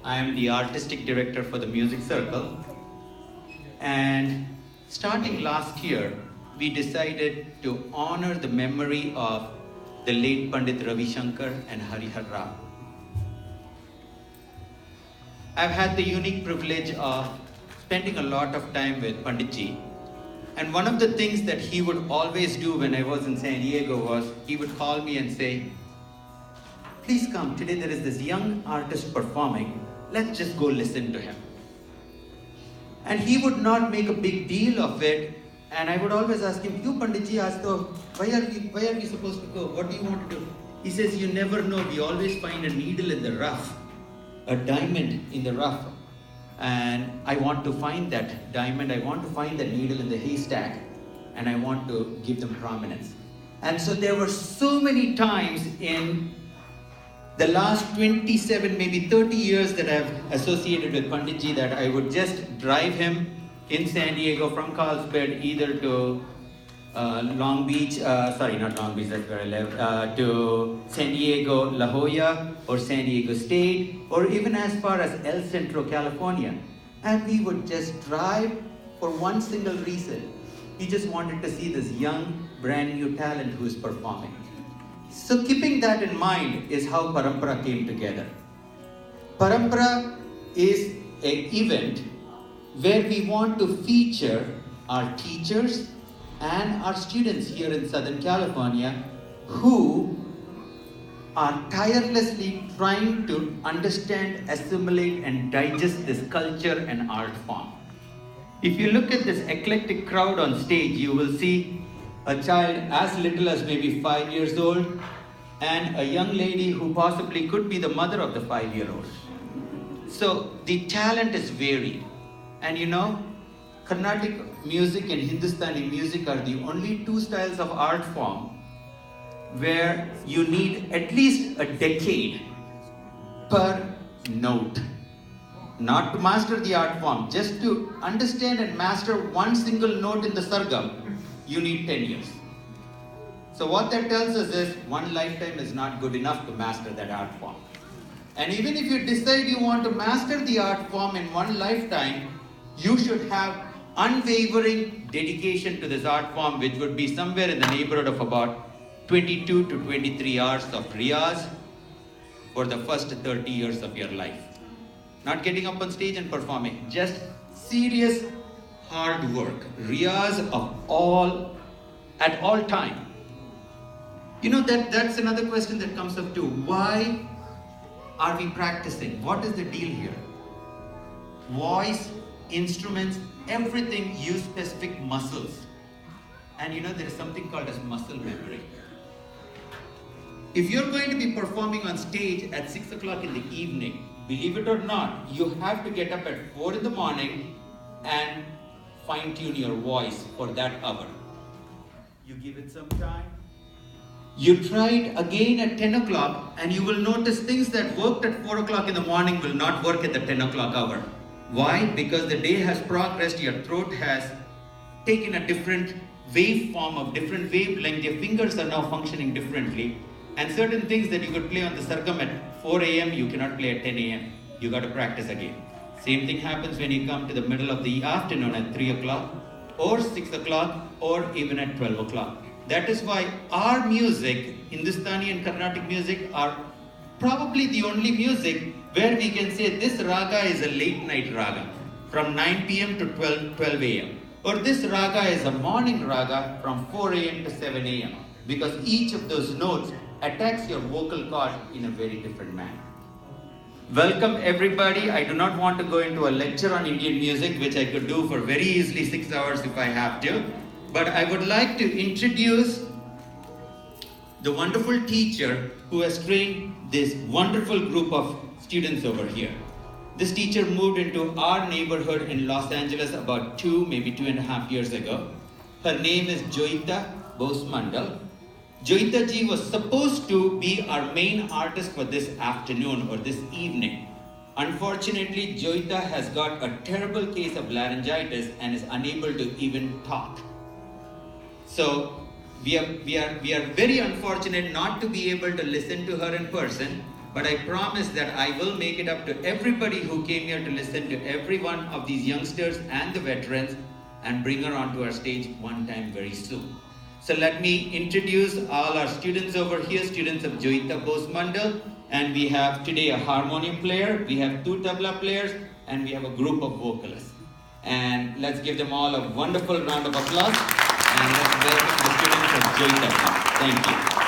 I am the artistic director for the Music Circle. And starting last year, we decided to honor the memory of the late Pandit Ravi Shankar and Harihar Rao. I've had the unique privilege of spending a lot of time with Panditji. And one of the things that he would always do when I was in San Diego was he would call me and say, "Please come, today there is this young artist performing, let's just go listen to him." And he would not make a big deal of it, and I would always ask him, "You Panditji, why are we supposed to go? What do you want to do?" He says, "You never know, we always find a needle in the rough, a diamond in the rough. And I want to find that diamond, I want to find that needle in the haystack, and I want to give them prominence." And so there were so many times in the last 27, maybe 30 years that I've associated with Panditji that I would just drive him in San Diego from Carlsbad either to Long Beach, not Long Beach, that's where I live, to San Diego, La Jolla, or San Diego State, or even as far as El Centro, California. And we would just drive for one single reason. He just wanted to see this young, brand new talent who is performing. So keeping that in mind is how Parampara came together. Parampara is an event where we want to feature our teachers and our students here in Southern California who are tirelessly trying to understand, assimilate, and digest this culture and art form. If you look at this eclectic crowd on stage, you will see a child as little as maybe 5 years old and a young lady who possibly could be the mother of the 5-year-old. So the talent is varied. And you know, Carnatic music and Hindustani music are the only two styles of art form where you need at least a decade per note. Not to master the art form, just to understand and master one single note in the sargam, you need 10 years. So what that tells us is one lifetime is not good enough to master that art form. And even if you decide you want to master the art form in one lifetime, you should have unwavering dedication to this art form, which would be somewhere in the neighborhood of about 22 to 23 hours of riyaz for the first 30 years of your life. Not getting up on stage and performing, just serious hard work, riyaz at all time. You know, that's another question that comes up too. Why are we practicing? What is the deal here? Voice, instruments, everything use specific muscles. And you know, there is something called as muscle memory. If you're going to be performing on stage at 6 o'clock in the evening, believe it or not, you have to get up at 4 in the morning and fine-tune your voice for that hour. You give it some time. You try it again at 10 o'clock and you will notice things that worked at 4 o'clock in the morning will not work at the 10 o'clock hour. Why? Because the day has progressed, your throat has taken a different waveform of different wavelength, your fingers are now functioning differently. And certain things that you could play on the sargam at 4 a.m., you cannot play at 10 a.m. You got to practice again. Same thing happens when you come to the middle of the afternoon at 3 o'clock, or 6 o'clock, or even at 12 o'clock. That is why our music, Hindustani and Carnatic music, are probably the only music where we can say this raga is a late night raga from 9 p.m. to 12 a.m. Or this raga is a morning raga from 4 a.m. to 7 a.m. Because each of those notes attacks your vocal cord in a very different manner. Welcome everybody. I do not want to go into a lecture on Indian music, which I could do for very easily 6 hours if I have to. But I would like to introduce the wonderful teacher who has trained this wonderful group of students over here. This teacher moved into our neighborhood in Los Angeles about 2, maybe 2.5 years ago. Her name is Joyita Bose-Mandal. Joyita ji was supposed to be our main artist for this afternoon or this evening. Unfortunately, Joyita has got a terrible case of laryngitis and is unable to even talk. So we are very unfortunate not to be able to listen to her in person, But I promise that I will make it up to everybody who came here to listen to every one of these youngsters and the veterans and bring her onto our stage one time very soon. So let me introduce all our students over here, students of Joita Bosmandal. And we have today a harmonium player, we have 2 tabla players, and we have a group of vocalists. And let's give them all a wonderful round of applause. And let's welcome the students of Joita. Thank you.